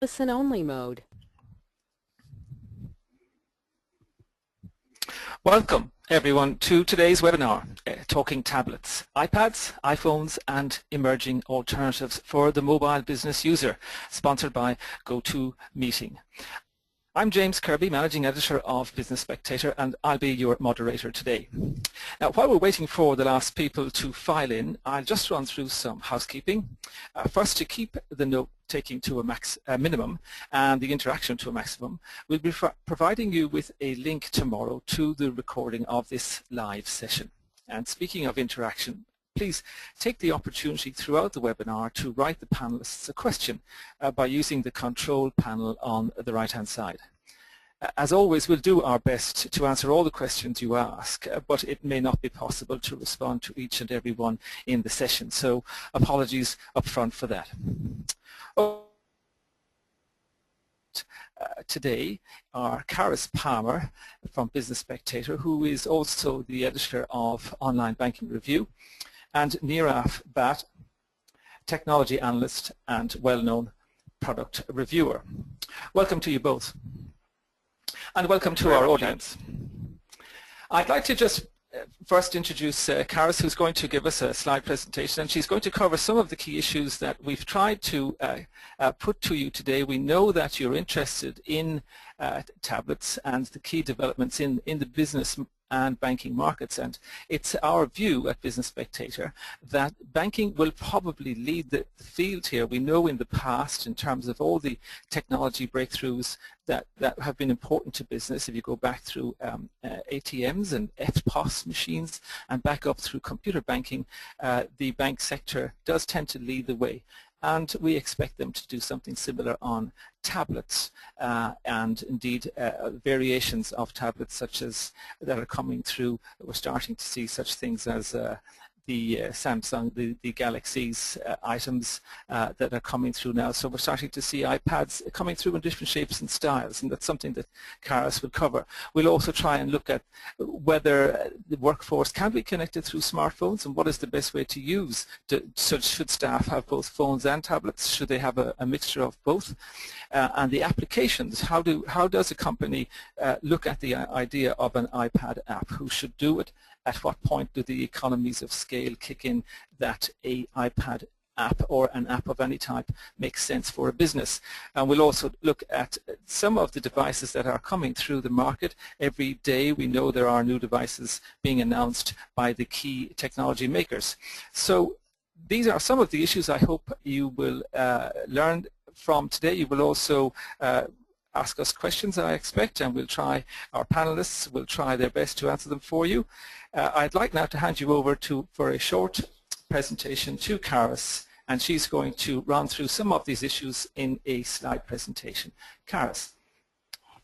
Listen-only mode. Welcome everyone to today's webinar, Talking Tablets, iPads, iPhones and Emerging Alternatives for the Mobile Business User, sponsored by GoToMeeting. I'm James Kirby, Managing Editor of Business Spectator, and I'll be your moderator today. Now, while we're waiting for the last people to file in, I'll just run through some housekeeping. First, to keep the note-taking to a minimum and the interaction to a maximum, we'll be providing you with a link tomorrow to the recording of this live session. And speaking of interaction, please take the opportunity throughout the webinar to write the panelists a question by using the control panel on the right-hand side. As always, we'll do our best to answer all the questions you ask, but it may not be possible to respond to each and every one in the session, so apologies up front for that. Today are Karis Palmer from Business Spectator, who is also the editor of Online Banking Review, and Niraf Bhatt, technology analyst and well-known product reviewer. Welcome to you both, and welcome to our audience. I'd like to just first introduce Karis, who's going to give us a slide presentation, and she's going to cover some of the key issues that we've tried to put to you today. We know that you're interested in tablets and the key developments in the business and banking markets, and it's our view at Business Spectator that banking will probably lead the field here. We know in the past, in terms of all the technology breakthroughs that have been important to business, if you go back through ATMs and FPOS machines and back up through computer banking, the bank sector does tend to lead the way. And we expect them to do something similar on tablets and indeed variations of tablets such as that are coming through. We're starting to see such things as the Samsung, the Galaxy's items that are coming through now. So we're starting to see iPads coming through in different shapes and styles, and that's something that Karis will cover. We'll also try and look at whether the workforce can be connected through smartphones and what is the best way to use. So should staff have both phones and tablets? Should they have a mixture of both? And the applications, how does a company look at the idea of an iPad app? Who should do it? At what point do the economies of scale kick in that a iPad app or an app of any type makes sense for a business? And we'll also look at some of the devices that are coming through the market. Every day we know there are new devices being announced by the key technology makers. So these are some of the issues I hope you will learn from today. You will also ask us questions, I expect, and our panelists will try their best to answer them for you. I'd like now to hand you over for a short presentation to Karis, and she's going to run through some of these issues in a slide presentation. Karis.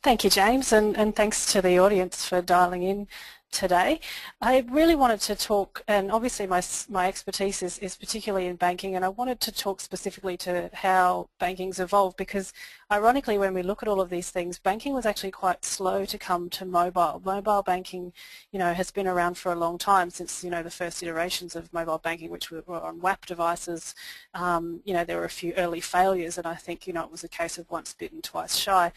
Thank you, James, and thanks to the audience for dialing in today. I really wanted to talk, and obviously my expertise is particularly in banking, and I wanted to talk specifically to how banking's evolved, because ironically when we look at all of these things, banking was actually quite slow to come to mobile. Mobile banking, has been around for a long time, since, the first iterations of mobile banking, which were on WAP devices. There were a few early failures, and I think, it was a case of once bitten, twice shy.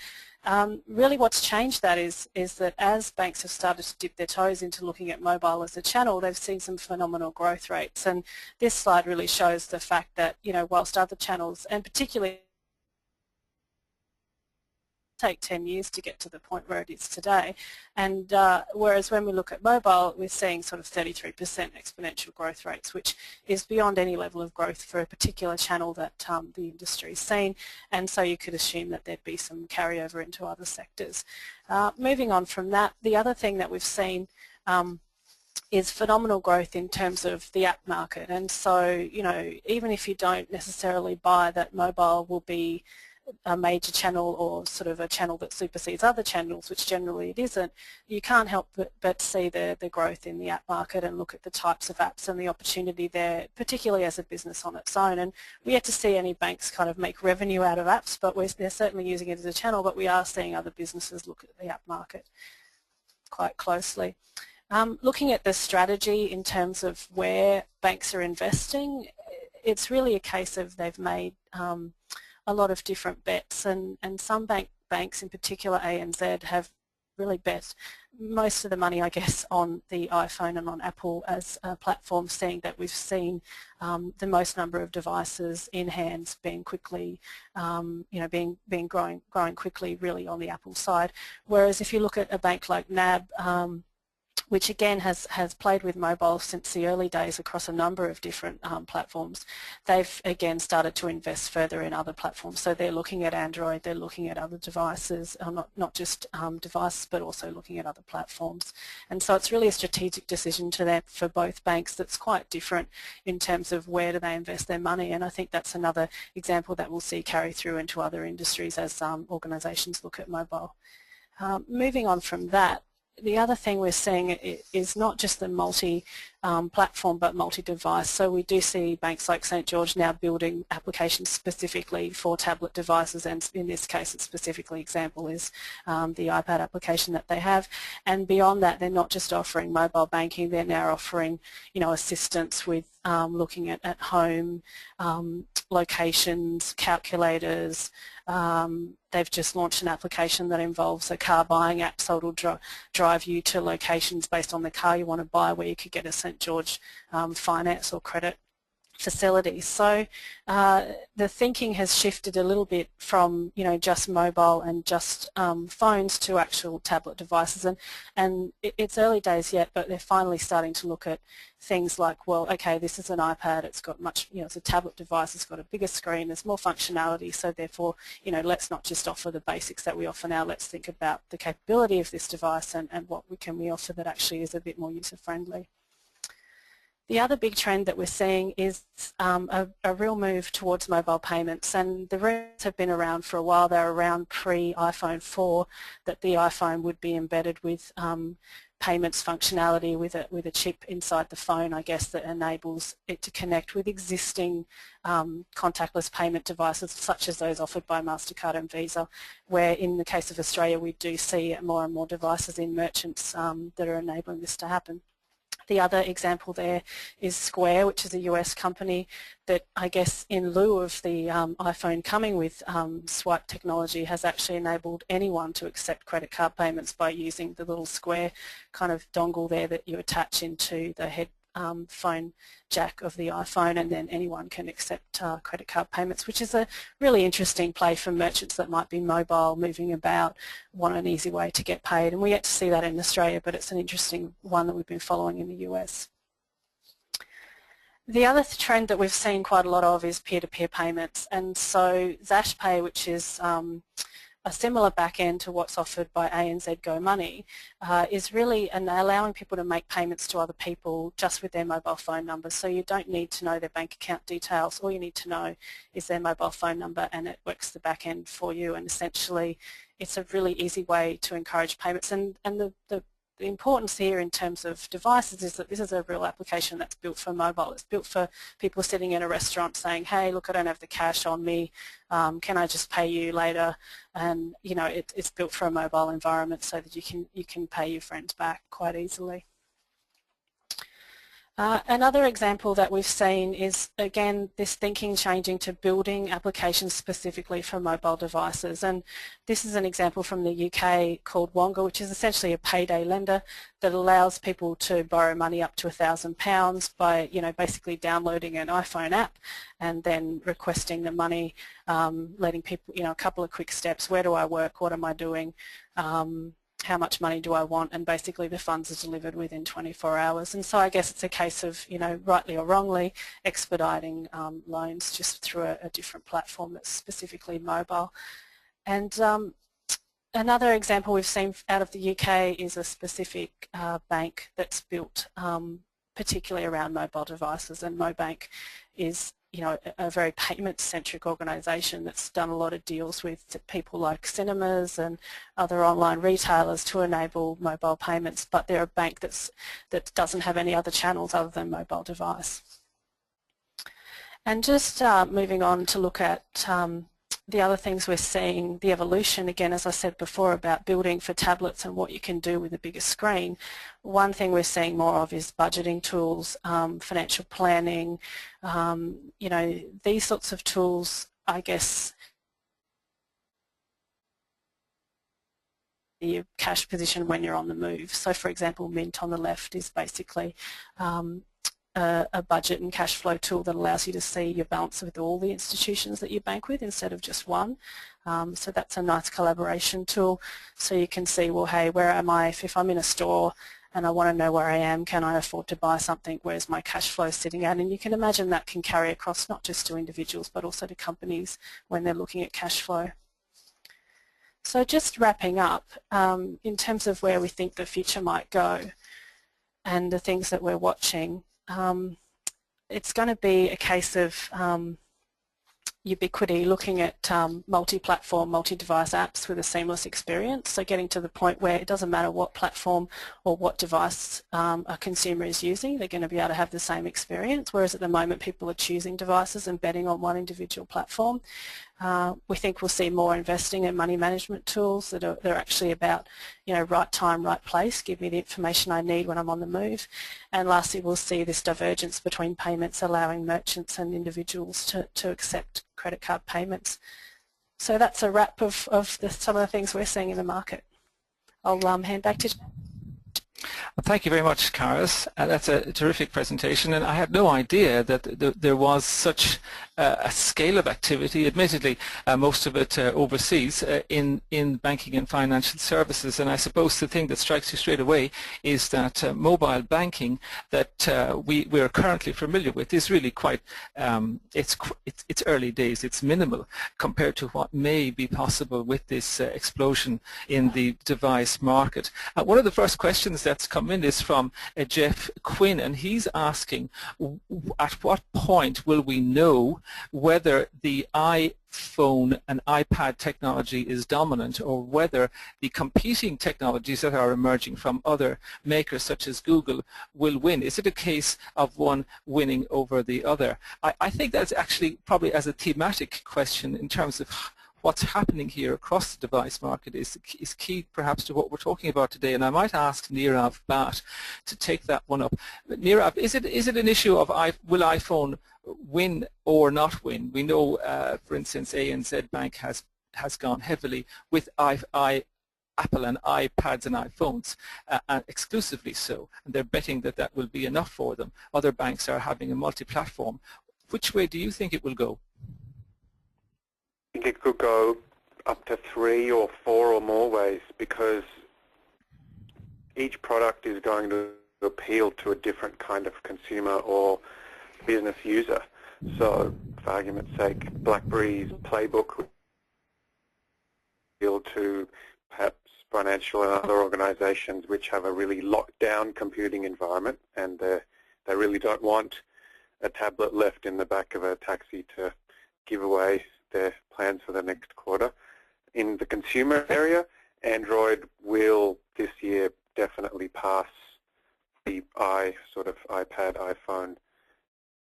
Really what's changed that is that as banks have started to dip their toes into looking at mobile as a channel, they've seen some phenomenal growth rates. And this slide really shows the fact that, whilst other channels, and particularly take 10 years to get to the point where it is today, and whereas when we look at mobile, we're seeing sort of 33% exponential growth rates, which is beyond any level of growth for a particular channel that the industry's seen, and so you could assume that there'd be some carryover into other sectors. Moving on from that, the other thing that we've seen is phenomenal growth in terms of the app market, and so, even if you don't necessarily buy that mobile will be a major channel or sort of a channel that supersedes other channels, which generally it isn't, you can't help but see the growth in the app market and look at the types of apps and the opportunity there, particularly as a business on its own. And we yet to see any banks kind of make revenue out of apps, but they're certainly using it as a channel, but we are seeing other businesses look at the app market quite closely. Looking at the strategy in terms of where banks are investing, it's really a case of they've made a lot of different bets, and some banks, in particular ANZ, have really bet most of the money, I guess, on the iPhone and on Apple as a platform, seeing that we've seen the most number of devices in hands being quickly, being growing quickly really on the Apple side. Whereas if you look at a bank like NAB, which again has played with mobile since the early days across a number of different platforms, they've again started to invest further in other platforms. So they're looking at Android, they're looking at other devices, not just devices, but also looking at other platforms. And so it's really a strategic decision to them for both banks that's quite different in terms of where do they invest their money. And I think that's another example that we'll see carry through into other industries as organisations look at mobile. Moving on from that, the other thing we're seeing is not just the multi-platform but multi-device. So we do see banks like St George now building applications specifically for tablet devices, and in this case its specifically example is the iPad application that they have. And beyond that, they're not just offering mobile banking, they're now offering assistance with looking at home, locations, calculators. They've just launched an application that involves a car buying app, so it'll drive you to locations based on the car you want to buy, where you could get a St George finance or credit facility. So the thinking has shifted a little bit from just mobile and just phones to actual tablet devices, and it's early days yet, but they're finally starting to look at things like, well, okay, this is an iPad, it's got much, it's a tablet device, it's got a bigger screen, there's more functionality, so therefore, let's not just offer the basics that we offer now, let's think about the capability of this device and what can we offer that actually is a bit more user-friendly. The other big trend that we're seeing is a real move towards mobile payments, and the rumors have been around for a while. They're around pre-iPhone 4 that the iPhone would be embedded with payments functionality with a chip inside the phone, I guess, that enables it to connect with existing contactless payment devices such as those offered by MasterCard and Visa, where in the case of Australia we do see more and more devices in merchants that are enabling this to happen. The other example there is Square, which is a US company that I guess in lieu of the iPhone coming with swipe technology has actually enabled anyone to accept credit card payments by using the little Square kind of dongle there that you attach into the phone jack of the iPhone, and then anyone can accept credit card payments, which is a really interesting play for merchants that might be mobile, moving about, want an easy way to get paid. And we yet to see that in Australia, but it's an interesting one that we've been following in the US. The other trend that we've seen quite a lot of is peer-to-peer payments, and so ZashPay, which is a similar back end to what's offered by ANZ Go Money, is really allowing people to make payments to other people just with their mobile phone number. So you don't need to know their bank account details. All you need to know is their mobile phone number, and it works the back end for you. And essentially, it's a really easy way to encourage payments. And the importance here in terms of devices is that this is a real application that's built for mobile. It's built for people sitting in a restaurant saying, hey, look, I don't have the cash on me, can I just pay you later? And it's built for a mobile environment so that you can pay your friends back quite easily. Another example that we've seen is, again, this thinking changing to building applications specifically for mobile devices. And this is an example from the UK called Wonga, which is essentially a payday lender that allows people to borrow money up to £1,000 by, basically downloading an iPhone app and then requesting the money, letting people, a couple of quick steps. Where do I work? What am I doing? How much money do I want, and basically the funds are delivered within 24 hours. And so I guess it's a case of, rightly or wrongly, expediting loans just through a different platform that's specifically mobile. And another example we've seen out of the UK is a specific bank that's built particularly around mobile devices, and Mobank is a very payment-centric organisation that's done a lot of deals with people like cinemas and other online retailers to enable mobile payments, but they're a bank that doesn't have any other channels other than mobile device. And just moving on to look at the other things we're seeing, the evolution, again, as I said before, about building for tablets and what you can do with a bigger screen. One thing we're seeing more of is budgeting tools, financial planning, these sorts of tools, I guess, your cash position when you're on the move. So for example, Mint on the left is basically a budget and cash flow tool that allows you to see your balance with all the institutions that you bank with instead of just one. So that's a nice collaboration tool. So you can see, well, hey, where am I? If I'm in a store and I want to know where I am, can I afford to buy something? Where's my cash flow sitting at? And you can imagine that can carry across not just to individuals but also to companies when they're looking at cash flow. So just wrapping up, in terms of where we think the future might go and the things that we're watching, it's going to be a case of ubiquity, looking at multi-platform, multi-device apps with a seamless experience, so getting to the point where it doesn't matter what platform or what device a consumer is using, they're going to be able to have the same experience, whereas at the moment people are choosing devices and betting on one individual platform. We think we'll see more investing in money management tools that are actually about, right time, right place, give me the information I need when I'm on the move. And lastly, we'll see this divergence between payments, allowing merchants and individuals to accept credit card payments. So that's a wrap of some of the things we're seeing in the market. I'll hand back to Thank you very much, Karis. That's a terrific presentation, and I had no idea that there was such a scale of activity, admittedly most of it overseas, in banking and financial services. And I suppose the thing that strikes you straight away is that mobile banking that we are currently familiar with is really quite, it's early days, it's minimal compared to what may be possible with this explosion in the device market. One of the first questions that's come in is from Jeff Quinn, and he's asking, at what point will we know whether the iPhone and iPad technology is dominant, or whether the competing technologies that are emerging from other makers such as Google will win? Is it a case of one winning over the other? I think that's actually probably as a thematic question in terms of what's happening here across the device market is key perhaps to what we're talking about today, and I might ask Nirav Bhatt to take that one up. But Nirav, is it an issue of will iPhone win or not win? We know, for instance, ANZ Bank has gone heavily with Apple and iPads and iPhones, and exclusively so, and they're betting that that will be enough for them. Other banks are having a multi-platform. Which way do you think it will go? I think it could go up to 3 or 4 or more ways, because each product is going to appeal to a different kind of consumer or business user. So, for argument's sake, BlackBerrys Playbook would appeal to perhaps financial and other organizations which have a really locked down computing environment, and they really don't want a tablet left in the back of a taxi to give away their plans for the next quarter. In the consumer area, Android will this year definitely pass the iPad, iPhone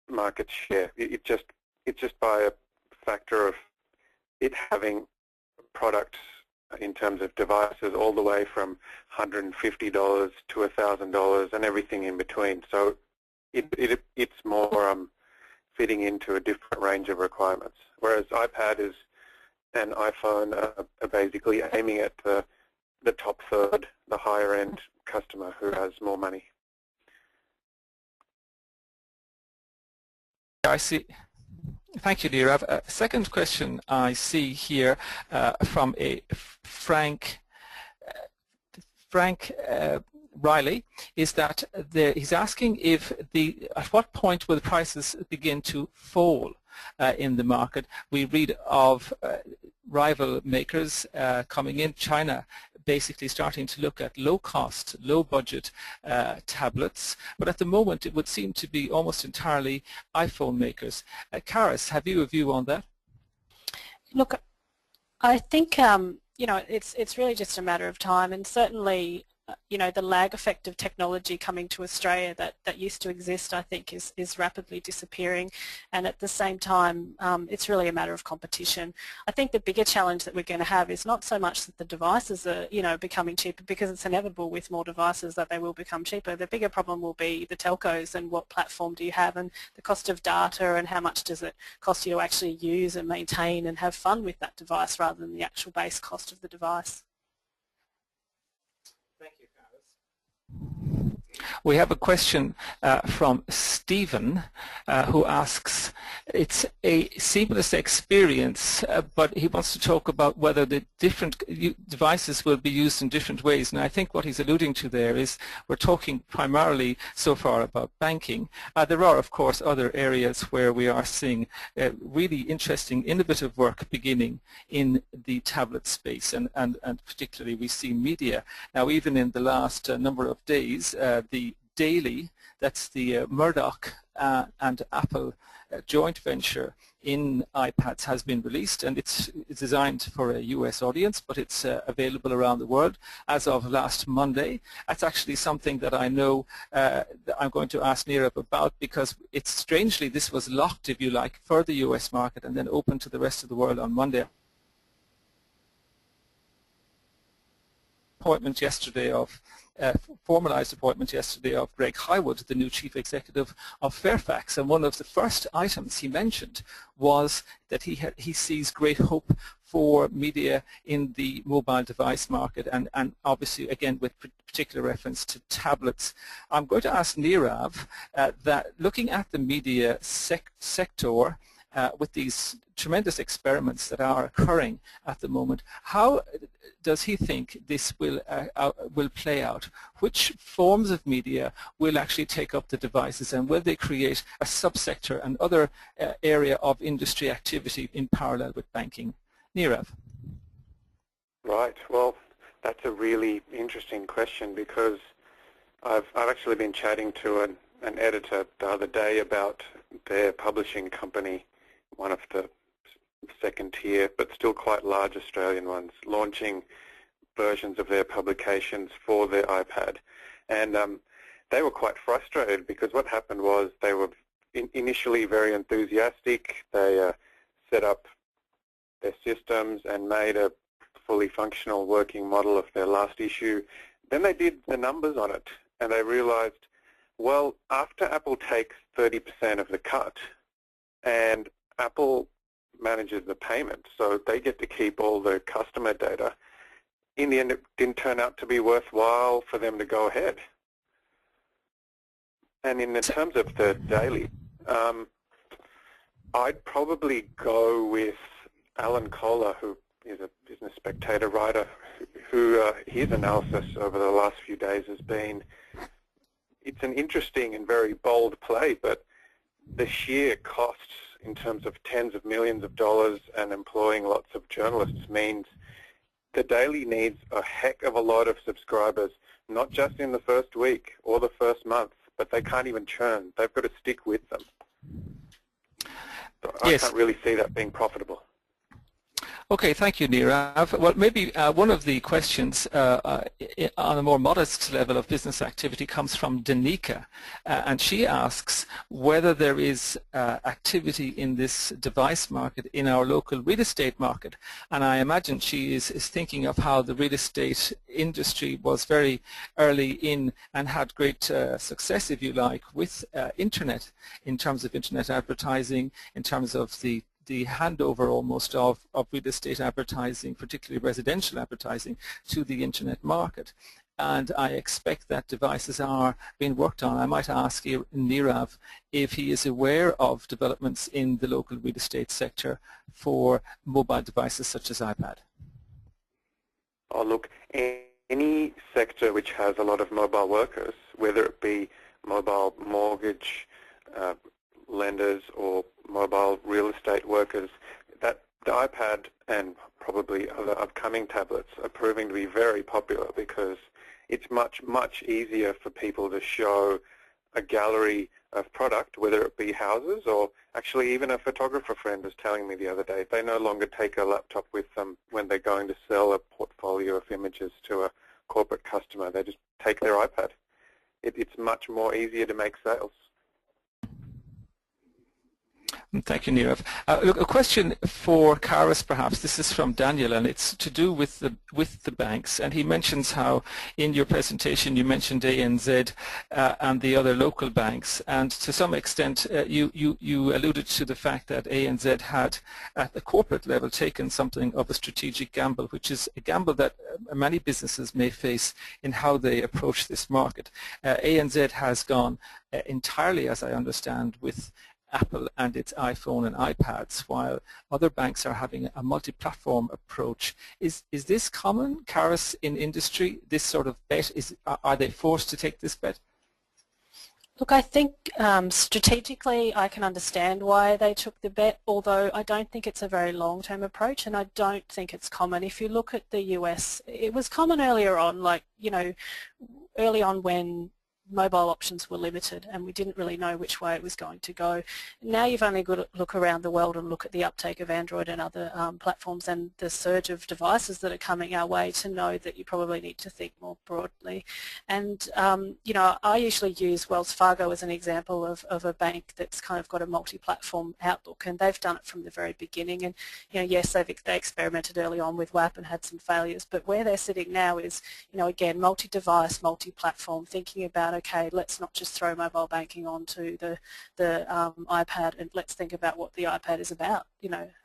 market share. It's just by a factor of it having products in terms of devices all the way from $150 to $1,000 and everything in between. So it's more fitting into a different range of requirements, whereas iPad and iPhone are basically aiming at the top third, the higher end customer who has more money. I see. Thank you, Nirav. Second question I see here from a Frank Riley is that he's asking at what point will the prices begin to fall in the market. We read of rival makers coming in, China basically starting to look at low-cost, low-budget tablets, but at the moment it would seem to be almost entirely iPhone makers. Karis, have you a view on that? Look, I think it's really just a matter of time, and certainly the lag effect of technology coming to Australia that used to exist, I think, is rapidly disappearing, and at the same time it's really a matter of competition. I think the bigger challenge that we're going to have is not so much that the devices are becoming cheaper, because it's inevitable with more devices that they will become cheaper. The bigger problem will be the telcos and what platform do you have, and the cost of data, and how much does it cost you to actually use and maintain and have fun with that device rather than the actual base cost of the device. We have a question from Stephen who asks, it's a seamless experience, but he wants to talk about whether the different devices will be used in different ways. And I think what he's alluding to there is we're talking primarily so far about banking. There are, of course, other areas where we are seeing really interesting, innovative work beginning in the tablet space, and particularly we see media. Now, even in the last number of days, the Daily, that's the Murdoch and Apple joint venture in iPads, has been released, and it's designed for a US audience, but it's available around the world as of last Monday. That's actually something that I know that I'm going to ask Nirav about, because it's strangely, this was locked, if you like, for the US market and then open to the rest of the world on Monday. Appointment yesterday of formalized appointment yesterday of Greg Highwood, the new chief executive of Fairfax, and one of the first items he mentioned was that he sees great hope for media in the mobile device market, and obviously again with particular reference to tablets. I'm going to ask Nirav that looking at the media sector with these tremendous experiments that are occurring at the moment, how does he think this will play out? Which forms of media will actually take up the devices, and will they create a subsector and other area of industry activity in parallel with banking? Nirav. Right. Well, that's a really interesting question, because I've actually been chatting to an editor the other day about their publishing company, one of the second tier but still quite large Australian ones, launching versions of their publications for their iPad. And they were quite frustrated, because what happened was they were initially very enthusiastic. They set up their systems and made a fully functional working model of their last issue. Then they did the numbers on it, and they realized, well, after Apple takes 30% of the cut, and Apple manages the payment, so they get to keep all the customer data, in the end it didn't turn out to be worthwhile for them to go ahead. And in the terms of the Daily, I'd probably go with Alan Kohler, who is a Business Spectator writer, who his analysis over the last few days has been, it's an interesting and very bold play, but the sheer costs in terms of tens of millions of dollars and employing lots of journalists means the Daily needs a heck of a lot of subscribers, not just in the first week or the first month, but they can't even churn. They've got to stick with them. So I can't really see that being profitable. Okay, thank you, Nirav. Well, maybe one of the questions on a more modest level of business activity comes from Danica, and she asks whether there is activity in this device market in our local real estate market. And I imagine she is thinking of how the real estate industry was very early in and had great success, if you like, with internet, in terms of internet advertising, in terms of the handover almost of real estate advertising, particularly residential advertising, to the internet market. And I expect that devices are being worked on. I might ask Nirav if he is aware of developments in the local real estate sector for mobile devices such as iPad. Oh, look, any sector which has a lot of mobile workers, whether it be mobile mortgage lenders or mobile real estate workers, that the iPad and probably other upcoming tablets are proving to be very popular, because it's much, much easier for people to show a gallery of product, whether it be houses or actually even a photographer friend was telling me the other day, they no longer take a laptop with them when they're going to sell a portfolio of images to a corporate customer. They just take their iPad. It's much more easier to make sales. Thank you, Nirav. Look, a question for Karis, perhaps. This is from Daniel, and it's to do with the banks. And he mentions how, in your presentation, you mentioned ANZ and the other local banks. And to some extent, you alluded to the fact that ANZ had, at the corporate level, taken something of a strategic gamble, which is a gamble that many businesses may face in how they approach this market. ANZ has gone entirely, as I understand, with Apple and its iPhone and iPads, while other banks are having a multi-platform approach. Is this common, Karis, in industry, this sort of bet? Are they forced to take this bet? Look, I think strategically I can understand why they took the bet, although I don't think it's a very long-term approach, and I don't think it's common. If you look at the US, it was common earlier on, like, early on when mobile options were limited and we didn't really know which way it was going to go. Now you've only got to look around the world and look at the uptake of Android and other platforms and the surge of devices that are coming our way to know that you probably need to think more broadly. And I usually use Wells Fargo as an example of a bank that's kind of got a multi-platform outlook, and they've done it from the very beginning. And yes, they experimented early on with WAP and had some failures, but where they're sitting now is again, multi-device, multi-platform, thinking about, okay, let's not just throw mobile banking onto the iPad, and let's think about what the iPad is about,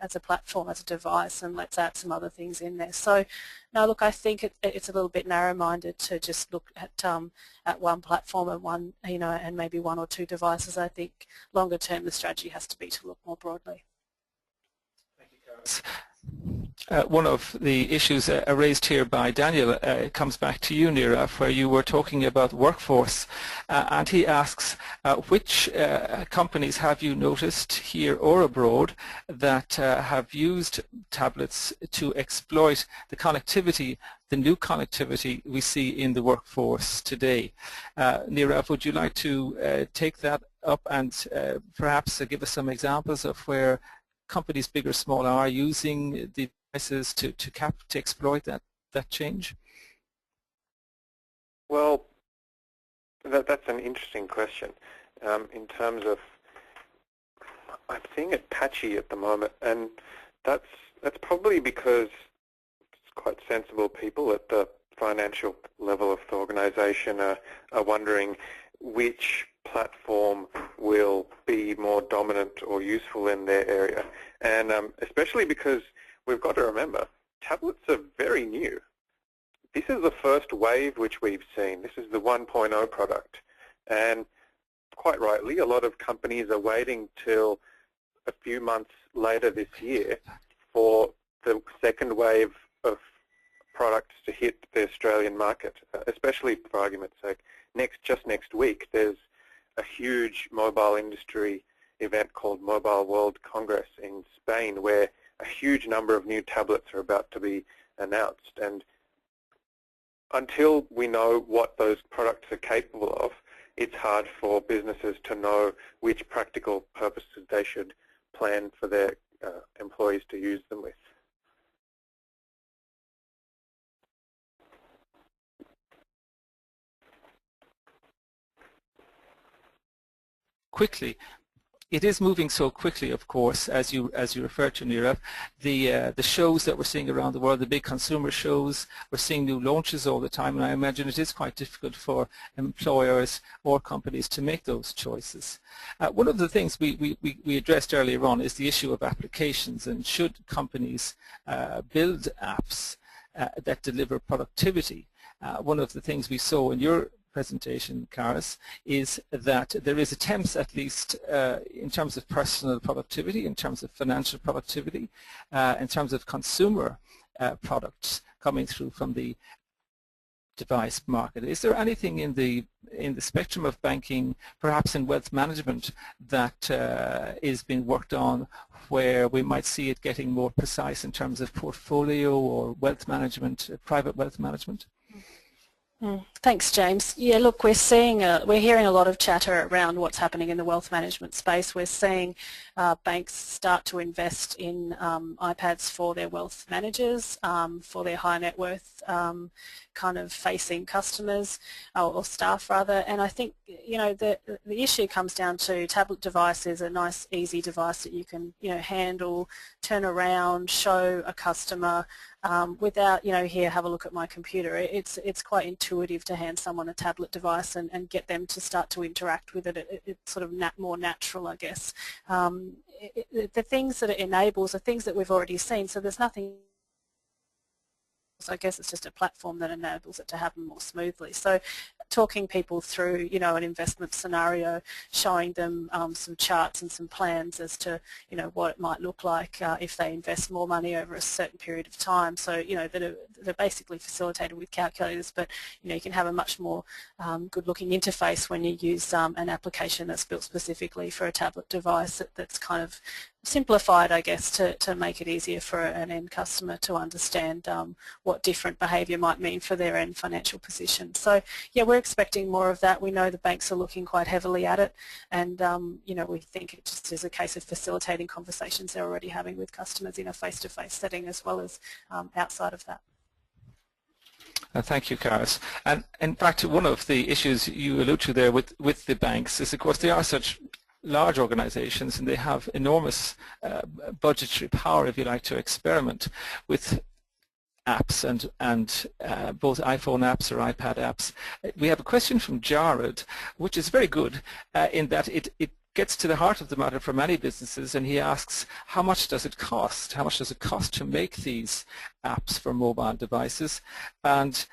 as a platform, as a device, and let's add some other things in there. So, no, look, I think it's a little bit narrow-minded to just look at one platform and one, and maybe one or two devices. I think longer term the strategy has to be to look more broadly. Thank you, Karis. One of the issues raised here by Daniel comes back to you, Nirav, where you were talking about workforce, and he asks, which companies have you noticed here or abroad that have used tablets to exploit the connectivity, the new connectivity we see in the workforce today? Nirav, would you like to take that up and perhaps give us some examples of where companies, big or small, are using the devices to exploit that change? Well, that's an interesting question. In terms of, I'm seeing it patchy at the moment, and that's probably because it's quite sensible people at the financial level of the organisation are wondering which platform will be more dominant or useful in their area. And especially because we've got to remember, tablets are very new. This is the first wave which we've seen. This is the 1.0 product. And quite rightly, a lot of companies are waiting till a few months later this year for the second wave of products to hit the Australian market, especially for argument's sake. Just next week, there's a huge mobile industry event called Mobile World Congress in Spain, where a huge number of new tablets are about to be announced. And until we know what those products are capable of, it's hard for businesses to know which practical purposes they should plan for their employees to use them with. Quickly, it is moving so quickly, of course, as you referred to, Nirav. The shows that we're seeing around the world, the big consumer shows, we're seeing new launches all the time, and I imagine it is quite difficult for employers or companies to make those choices. One of the things we addressed earlier on is the issue of applications, and should companies build apps that deliver productivity. One of the things we saw in your presentation, Karis, is that there is attempts, at least in terms of personal productivity, in terms of financial productivity, in terms of consumer products coming through from the device market. Is there anything in the spectrum of banking, perhaps in wealth management, that is being worked on where we might see it getting more precise in terms of portfolio or wealth management, private wealth management? Thanks, James. Yeah, look, we're hearing a lot of chatter around what's happening in the wealth management space. We're seeing banks start to invest in iPads for their wealth managers, for their high net worth kind of facing customers or staff rather. And I think the issue comes down to tablet device is a nice, easy device that you can handle, turn around, show a customer. Without, here, have a look at my computer. It's quite intuitive to hand someone a tablet device and get them to start to interact with it. It's sort of more natural, I guess. The things that it enables are things that we've already seen, so there's nothing. So I guess it's just a platform that enables it to happen more smoothly. So talking people through, an investment scenario, showing them some charts and some plans as to, what it might look like if they invest more money over a certain period of time. So, that are basically facilitated with calculators, but, you can have a much more good-looking interface when you use an application that's built specifically for a tablet device that's kind of simplified, I guess, to make it easier for an end customer to understand what different behaviour might mean for their end financial position. So, yeah, we're expecting more of that. We know the banks are looking quite heavily at it, and we think it just is a case of facilitating conversations they're already having with customers in a face-to-face setting as well as outside of that. Thank you, Karis. And in fact, one of the issues you allude to there with the banks is, of course, they are such large organizations and they have enormous budgetary power, if you like, to experiment with apps and both iPhone apps or iPad apps. We have a question from Jared, which is very good in that it gets to the heart of the matter for many businesses, and he asks, how much does it cost? How much does it cost to make these apps for mobile devices? And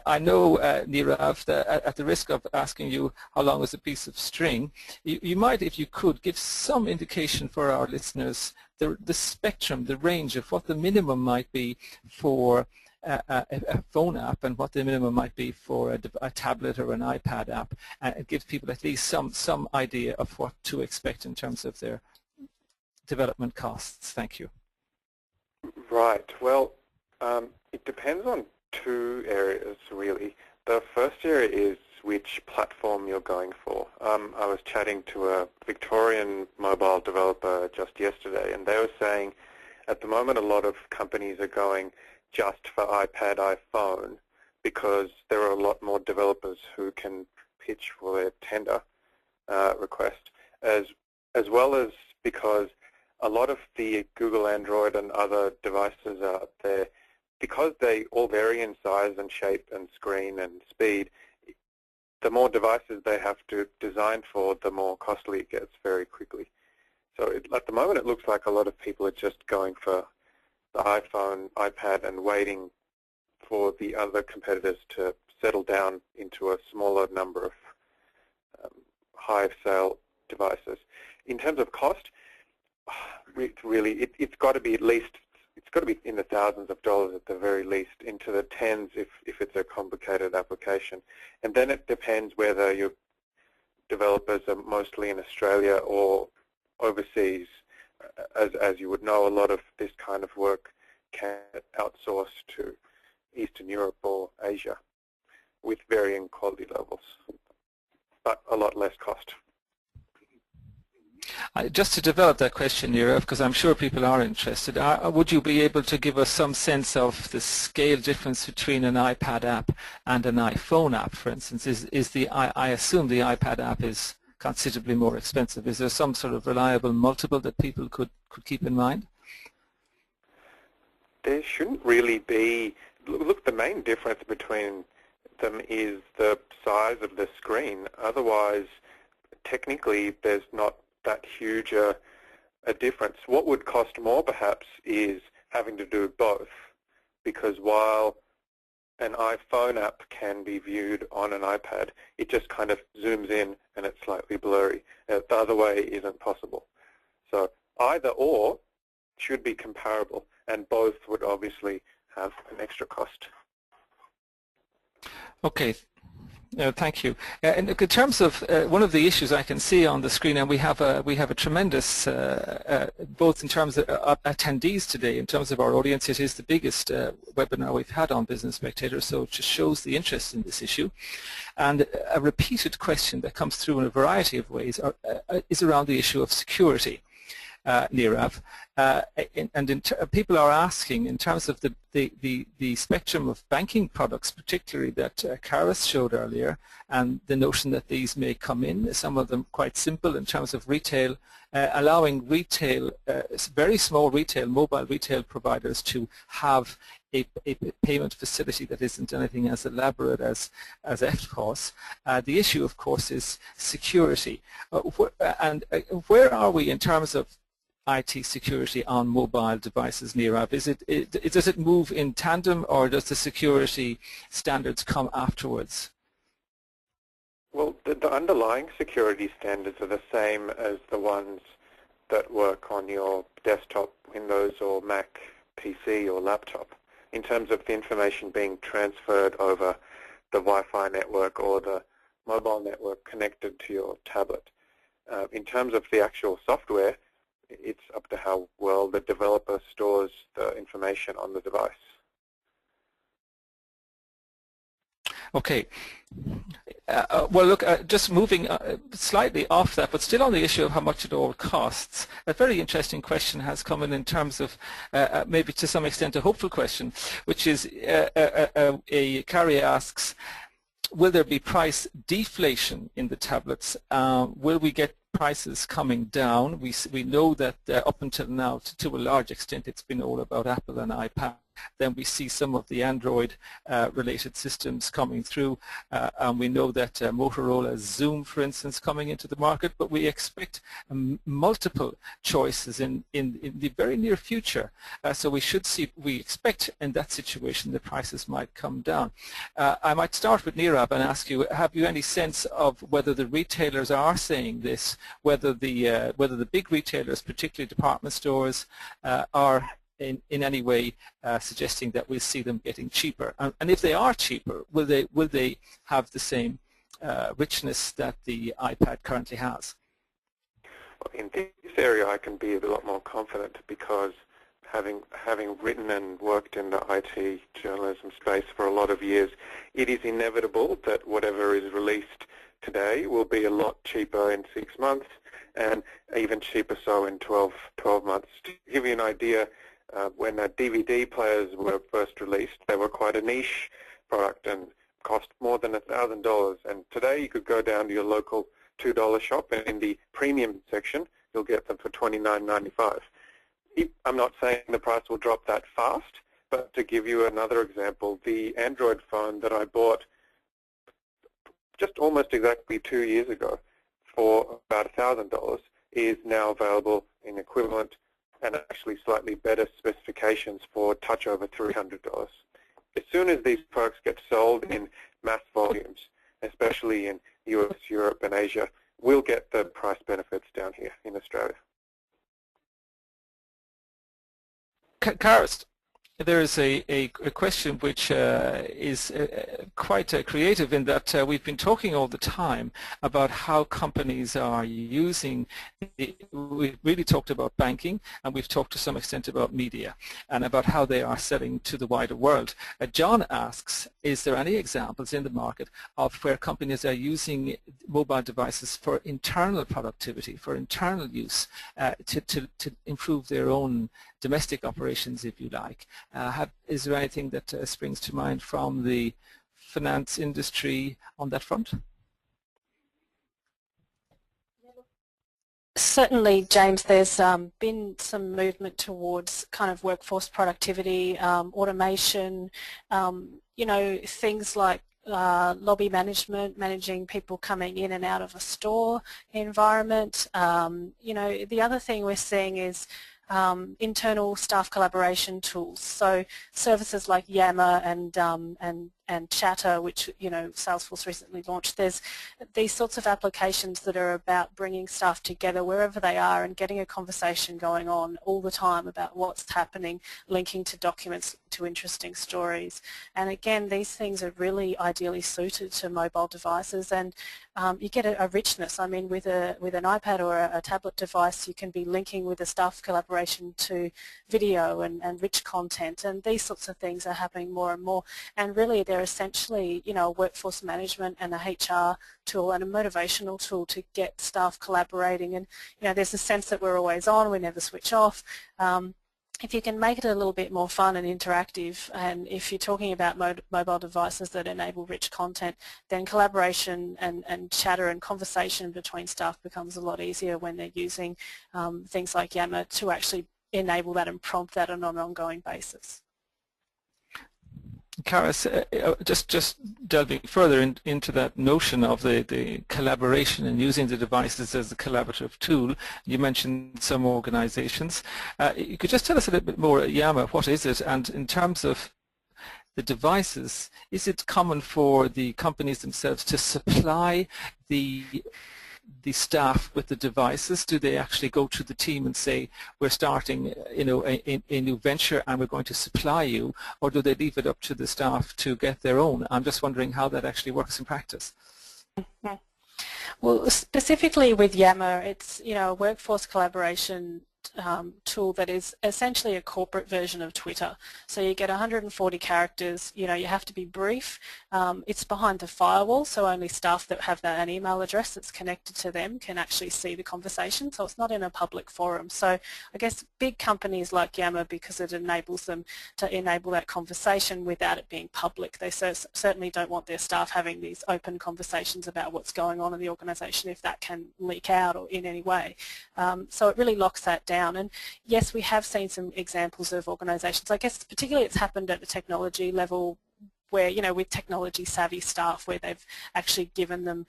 I know, Nirav, that at the risk of asking you how long is a piece of string, you might, if you could, give some indication for our listeners the spectrum, the range of what the minimum might be for a phone app and what the minimum might be for a tablet or an iPad app, and it gives people at least some idea of what to expect in terms of their development costs. Thank you. Right. Well, it depends on two areas, really. The first area is which platform you're going for. I was chatting to a Victorian mobile developer just yesterday, and they were saying at the moment a lot of companies are going just for iPad, iPhone, because there are a lot more developers who can pitch for their tender request, as well as because a lot of the Google Android and other devices out there, because they all vary in size and shape and screen and speed, the more devices they have to design for, the more costly it gets very quickly. So at the moment it looks like a lot of people are just going for the iPhone, iPad, and waiting for the other competitors to settle down into a smaller number of high-sale devices. In terms of cost, really, it's got to be at least, it's got to be in the thousands of dollars at the very least, into the tens if it's a complicated application. And then it depends whether your developers are mostly in Australia or overseas. As you would know, a lot of this kind of work can outsource to Eastern Europe or Asia with varying quality levels, but a lot less cost. Just to develop that question, Nirav, because I'm sure people are interested, would you be able to give us some sense of the scale difference between an iPad app and an iPhone app, for instance? I assume the iPad app is considerably more expensive. Is there some sort of reliable multiple that people could keep in mind? There shouldn't really be. Look, the main difference between them is the size of the screen. Otherwise, technically, there's not that huge a difference. What would cost more, perhaps, is having to do both, because while an iPhone app can be viewed on an iPad, it just kind of zooms in and it's slightly blurry. The other way isn't possible. So either or should be comparable, and both would obviously have an extra cost. Okay. Thank you. And in terms of one of the issues I can see on the screen, and we have a tremendous, both in terms of attendees today, in terms of our audience, it is the biggest webinar we've had on Business Spectator, so it just shows the interest in this issue. And a repeated question that comes through in a variety of ways is around the issue of security. Nirav, people are asking in terms of the spectrum of banking products, particularly that Karis showed earlier, and the notion that these may come in, some of them quite simple in terms of retail, allowing retail, very small retail, mobile retail providers to have a payment facility that isn't anything as elaborate as FPOS. The issue, of course, is security. Where are we in terms of IT security on mobile devices, Nirav? Does it move in tandem, or does the security standards come afterwards? Well, the underlying security standards are the same as the ones that work on your desktop, Windows or Mac PC or laptop, in terms of the information being transferred over the Wi-Fi network or the mobile network connected to your tablet. In terms of the actual software, it's up to how well the developer stores the information on the device. Okay. Well, look, just moving slightly off that, but still on the issue of how much it all costs, a very interesting question has come in terms of maybe to some extent a hopeful question, which is Carrie asks, will there be price deflation in the tablets? Will we get prices coming down? We know that up until now, to a large extent, it's been all about Apple and iPad. Then we see some of the Android related systems coming through, and we know that Motorola's Zoom, for instance, coming into the market, but we expect multiple choices in the very near future. So we expect in that situation the prices might come down. I might start with Nirav and ask you, have you any sense of whether the retailers are saying this, whether the big retailers, particularly department stores, are in any way suggesting that we'll see them getting cheaper? And if they are cheaper, will they have the same richness that the iPad currently has? Well, in this area I can be a lot more confident, because having written and worked in the IT journalism space for a lot of years, it is inevitable that whatever is released today will be a lot cheaper in 6 months, and even cheaper so in 12 months. To give you an idea, when DVD players were first released, they were quite a niche product and cost more than $1,000. And today you could go down to your local $2 shop, and in the premium section you'll get them for $29.95. I'm not saying the price will drop that fast, but to give you another example, the Android phone that I bought just almost exactly 2 years ago for about $1,000 is now available in equivalent and actually slightly better specifications for touch over $300. As soon as these products get sold in mass volumes, especially in US, Europe, and Asia, we'll get the price benefits down here in Australia. Karis, there is a question which is quite creative, in that we've been talking all the time about how companies are using, we've really talked about banking, and we've talked to some extent about media and about how they are selling to the wider world. John asks, is there any examples in the market of where companies are using mobile devices for internal productivity, for internal use, to improve their own domestic operations, if you like? Is there anything that springs to mind from the finance industry on that front? Certainly, James, there's been some movement towards kind of workforce productivity, automation, you know, things like lobby management, managing people coming in and out of a store environment. You know, the other thing we're seeing is internal staff collaboration tools. So services like Yammer and Chatter, which, you know, Salesforce recently launched. There's these sorts of applications that are about bringing staff together wherever they are and getting a conversation going on all the time about what's happening, linking to documents, to interesting stories. And again, these things are really ideally suited to mobile devices, and you get a richness. I mean, with an iPad or a tablet device, you can be linking with a staff collaboration to video and rich content, and these sorts of things are happening more and more. And really, they're essentially, you know, a workforce management and a HR tool and a motivational tool to get staff collaborating. And you know, there's a sense that we're always on, we never switch off. If you can make it a little bit more fun and interactive, and if you're talking about mobile devices that enable rich content, then collaboration and chatter and conversation between staff becomes a lot easier when they're using things like Yammer to actually enable that and prompt that on an ongoing basis. Karis, just delving further into that notion of the collaboration and using the devices as a collaborative tool, you mentioned some organizations. You could just tell us a little bit more, Yammer, what is it? And in terms of the devices, is it common for the companies themselves to supply the staff with the devices? Do they actually go to the team and say, we're starting, you know, a new venture and we're going to supply you, or do they leave it up to the staff to get their own? I'm just wondering how that actually works in practice. Well, specifically with Yammer, it's, you know, a workforce collaboration tool that is essentially a corporate version of Twitter. So you get 140 characters, you know, you have to be brief. It's behind the firewall, so only staff that have an email address that's connected to them can actually see the conversation, so it's not in a public forum. So I guess big companies like Yammer, because it enables them to enable that conversation without it being public. They certainly don't want their staff having these open conversations about what's going on in the organisation if that can leak out or in any way. So it really locks that down. And yes, we have seen some examples of organisations. I guess particularly it's happened at the technology level, where, you know, with technology savvy staff, where they've actually given them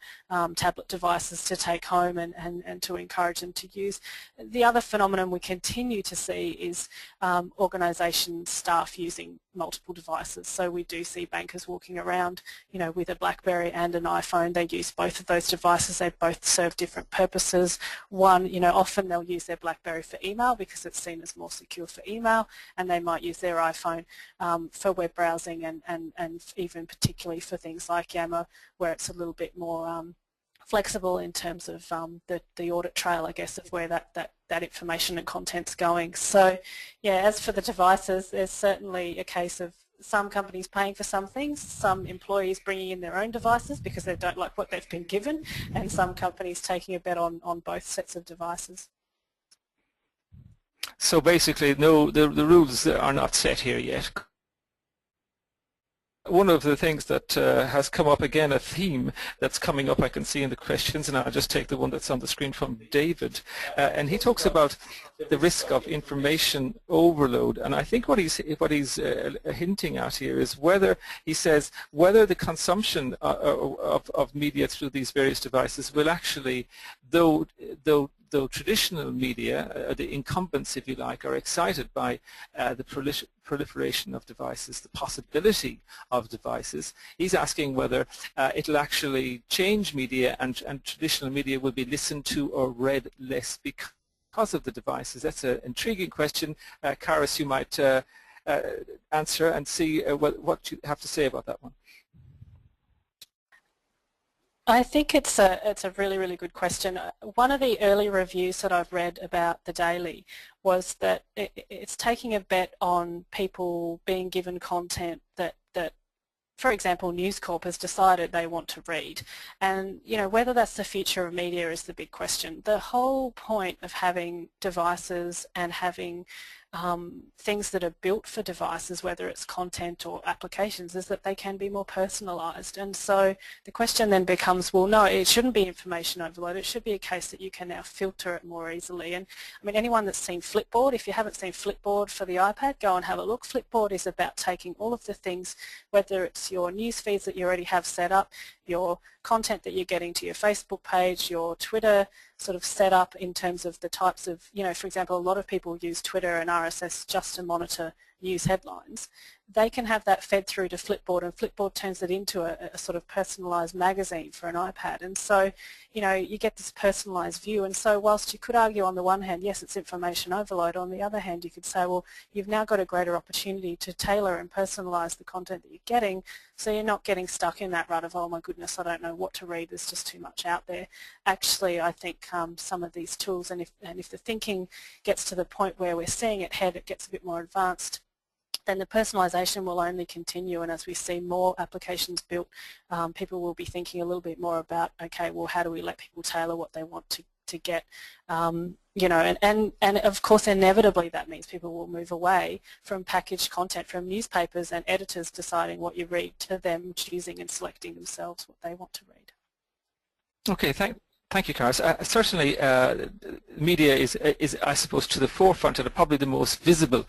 tablet devices to take home and to encourage them to use. The other phenomenon we continue to see is organisation staff using multiple devices. So we do see bankers walking around, you know, with a BlackBerry and an iPhone. They use both of those devices. They both serve different purposes. One, you know, often they'll use their BlackBerry for email because it's seen as more secure for email, and they might use their iPhone for web browsing and even particularly for things like Yammer, where it's a little bit more flexible in terms of the audit trail, I guess, of where that information and content's going. So, yeah, as for the devices, there's certainly a case of some companies paying for some things, some employees bringing in their own devices because they don't like what they've been given, and some companies taking a bet on both sets of devices. So basically, no, the rules are not set here yet. One of the things that has come up again, a theme that's coming up I can see in the questions, and I'll just take the one that's on the screen from David, and he talks about the risk of information overload. And I think what he's hinting at here is whether, he says, whether the consumption of media through these various devices will actually, though traditional media, the incumbents, if you like, are excited by the proliferation of devices, the possibility of devices. He's asking whether it'll actually change media, and traditional media will be listened to or read less because of the devices. That's an intriguing question. Karis, you might answer and see what you have to say about that one. I think it's a really, really good question. One of the early reviews that I've read about the Daily was that it's taking a bet on people being given content that for example, News Corp has decided they want to read. And, you know, whether that's the future of media is the big question. The whole point of having devices and having things that are built for devices, whether it's content or applications, is that they can be more personalised. And so the question then becomes, well, no, it shouldn't be information overload. It should be a case that you can now filter it more easily. And I mean, anyone that's seen Flipboard, if you haven't seen Flipboard for the iPad, go and have a look. Flipboard is about taking all of the things, whether it's your news feeds that you already have set up, your content that you're getting to your Facebook page, your Twitter sort of set up in terms of the types of, you know, for example, a lot of people use Twitter and RSS just to monitor news headlines. they can have that fed through to Flipboard, and Flipboard turns it into a sort of personalised magazine for an iPad. And so, you get this personalised view. And so whilst you could argue on the one hand, yes, it's information overload, on the other hand, you could say, well, you've now got a greater opportunity to tailor and personalise the content that you're getting, so you're not getting stuck in that rut of, oh my goodness, I don't know what to read, there's just too much out there. Actually, I think some of these tools, and if the thinking gets to the point where we're seeing it head, it gets a bit more advanced, then the personalisation will only continue, and as we see more applications built, people will be thinking a little bit more about, okay, well, how do we let people tailor what they want to get, and of course inevitably that means people will move away from packaged content, from newspapers and editors deciding what you read, to them choosing and selecting themselves what they want to read. Okay, thank you, Karis. Certainly, media is, I suppose, to the forefront and probably the most visible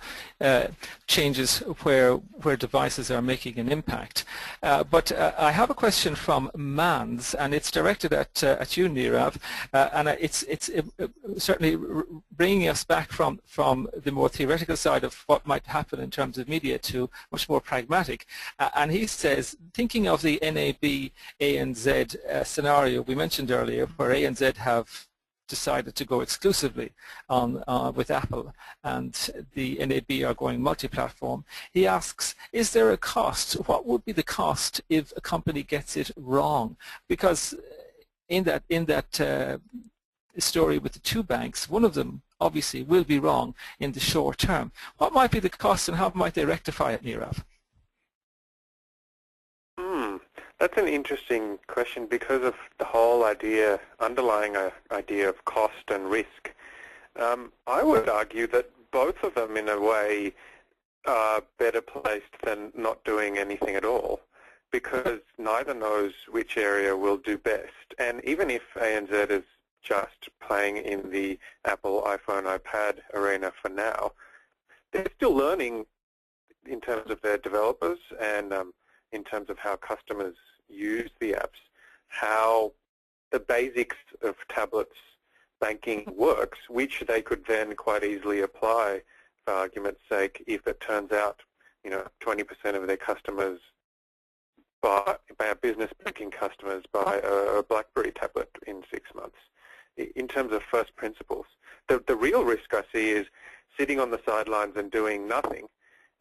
changes where devices are making an impact. But I have a question from Mans, and it's directed at you, Nirav, and it's certainly bringing us back from the more theoretical side of what might happen in terms of media to much more pragmatic. And he says, thinking of the NAB, ANZ scenario we mentioned earlier, where ANZ have decided to go exclusively on with Apple, and the NAB are going multi-platform. He asks, is there a cost? What would be the cost if a company gets it wrong? Because in that story with the two banks, one of them obviously will be wrong in the short term. What might be the cost, and how might they rectify it, Nirav? That's an interesting question because of the whole underlying idea of cost and risk. I would argue that both of them, in a way, are better placed than not doing anything at all, because neither knows which area will do best. And even if ANZ is just playing in the Apple, iPhone, iPad arena for now, they're still learning in terms of their developers and in terms of how customers use the apps, how the basics of tablets banking works, which they could then quite easily apply, for argument's sake, if it turns out 20% of their customers buy business banking customers buy a BlackBerry tablet in 6 months. In terms of first principles, the real risk I see is sitting on the sidelines and doing nothing,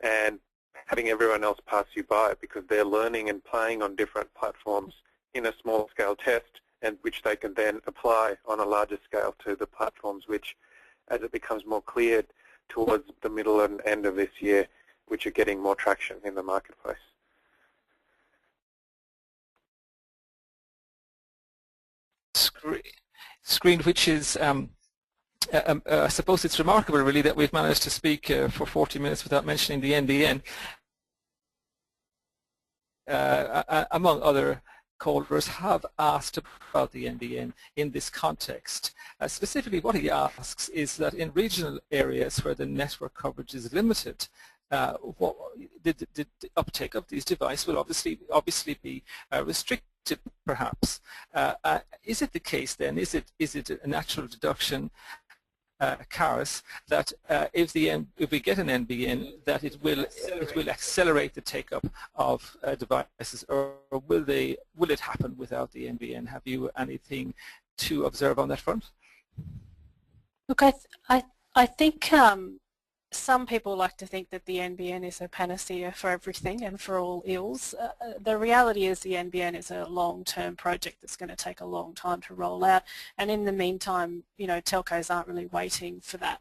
and having everyone else pass you by, because they're learning and playing on different platforms in a small-scale test, and which they can then apply on a larger scale to the platforms which, as it becomes more clear towards the middle and end of this year, which are getting more traction in the marketplace. Screen, which is I suppose it's remarkable, really, that we've managed to speak for 40 minutes without mentioning the NBN. Among other callers have asked about the NBN in this context. Specifically, what he asks is that in regional areas where the network coverage is limited, the uptake of these devices will obviously be restricted, perhaps. Is it the case then? Is it a natural deduction, Karis, that if we get an NBN, that it will accelerate the take-up of devices, or will it happen without the NBN? Have you anything to observe on that front? Look, I think some people like to think that the NBN is a panacea for everything and for all ills. The reality is the NBN is a long-term project that's going to take a long time to roll out, and in the meantime, telcos aren't really waiting for that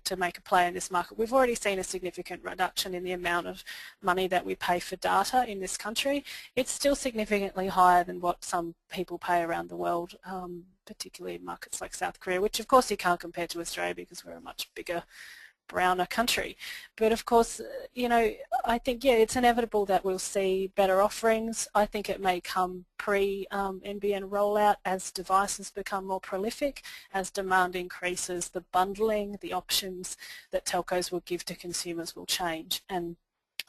to make a play in this market. We've already seen a significant reduction in the amount of money that we pay for data in this country. It's still significantly higher than what some people pay around the world, particularly in markets like South Korea, which of course you can't compare to Australia because we're a much bigger, browner country. But of course, I think, yeah, it's inevitable that we'll see better offerings. I think it may come pre-NBN rollout as devices become more prolific, as demand increases, the bundling, the options that telcos will give to consumers will change. And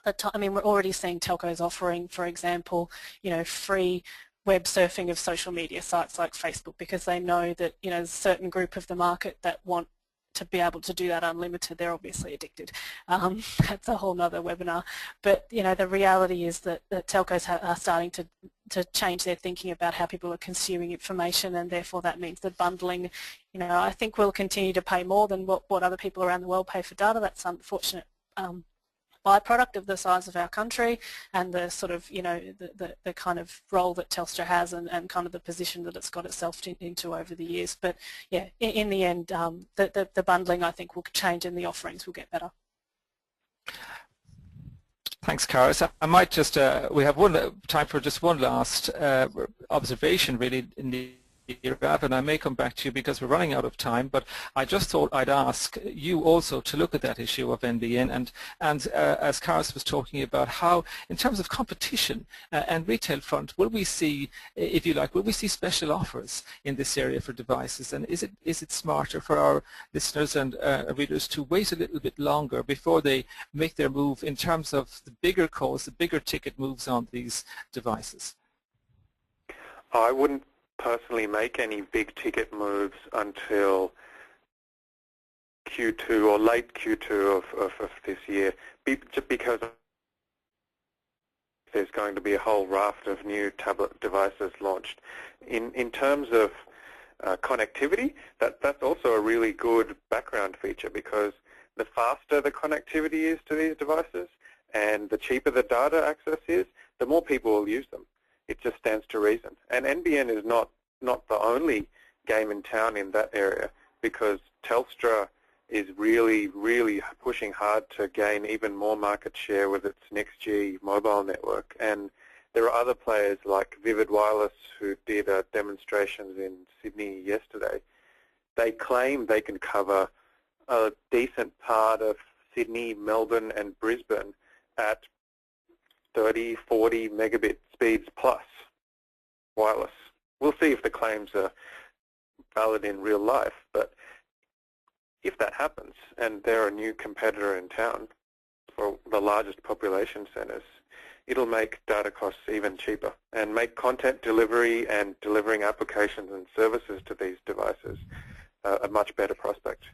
we're already seeing telcos offering, for example, free web surfing of social media sites like Facebook, because they know that there's a certain group of the market that want to be able to do that unlimited, they're obviously addicted. That's a whole nother webinar. But the reality is that telcos are starting to change their thinking about how people are consuming information, and therefore that means that bundling, I think we'll continue to pay more than what other people around the world pay for data. That's unfortunate. Byproduct of the size of our country and the sort of, the kind of role that Telstra has and kind of the position that it's got itself into over the years. But yeah, in the end, the bundling, I think, will change and the offerings will get better. Thanks, Karis. I might just, we have time for just one last observation really in the Rav, and I may come back to you because we're running out of time, but I just thought I'd ask you also to look at that issue of NBN and as Karis was talking about how, in terms of competition and retail front, will we see, if you like, will we see special offers in this area for devices, and is it smarter for our listeners and readers to wait a little bit longer before they make their move in terms of the bigger calls, the bigger ticket moves on these devices? I wouldn't personally make any big ticket moves until Q2 or late Q2 of this year, just because there's going to be a whole raft of new tablet devices launched. In terms of connectivity, that's also a really good background feature, because the faster the connectivity is to these devices and the cheaper the data access is, the more people will use them. It just stands to reason. And NBN is not the only game in town in that area, because Telstra is really, really pushing hard to gain even more market share with its NextG mobile network. And there are other players like Vivid Wireless who did demonstrations in Sydney yesterday. They claim they can cover a decent part of Sydney, Melbourne and Brisbane at 30, 40 megabit speeds plus wireless. We'll see if the claims are valid in real life, but if that happens and they're a new competitor in town for the largest population centres, it'll make data costs even cheaper and make content delivery and delivering applications and services to these devices a much better prospect.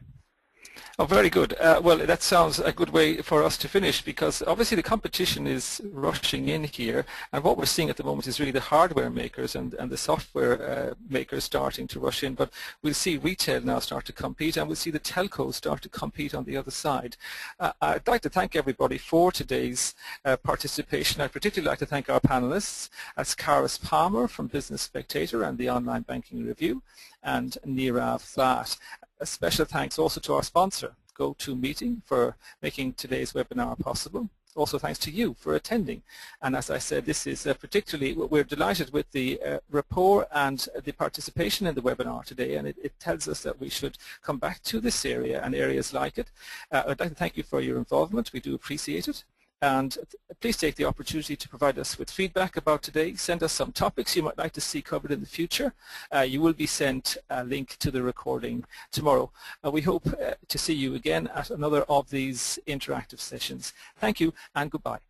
Oh, very good. Well, that sounds a good way for us to finish, because obviously the competition is rushing in here, and what we're seeing at the moment is really the hardware makers and the software makers starting to rush in, but we'll see retail now start to compete, and we'll see the telcos start to compete on the other side. I'd like to thank everybody for today's participation. I'd particularly like to thank our panelists, as Karis Palmer from Business Spectator and the Online Banking Review, and Nirav Flat. A special thanks also to our sponsor, GoToMeeting, for making today's webinar possible. Also thanks to you for attending. And as I said, this is particularly, we're delighted with the rapport and the participation in the webinar today, and it tells us that we should come back to this area and areas like it. I'd like to thank you for your involvement. We do appreciate it. And please take the opportunity to provide us with feedback about today. Send us some topics you might like to see covered in the future. You will be sent a link to the recording tomorrow. We hope to see you again at another of these interactive sessions. Thank you and goodbye.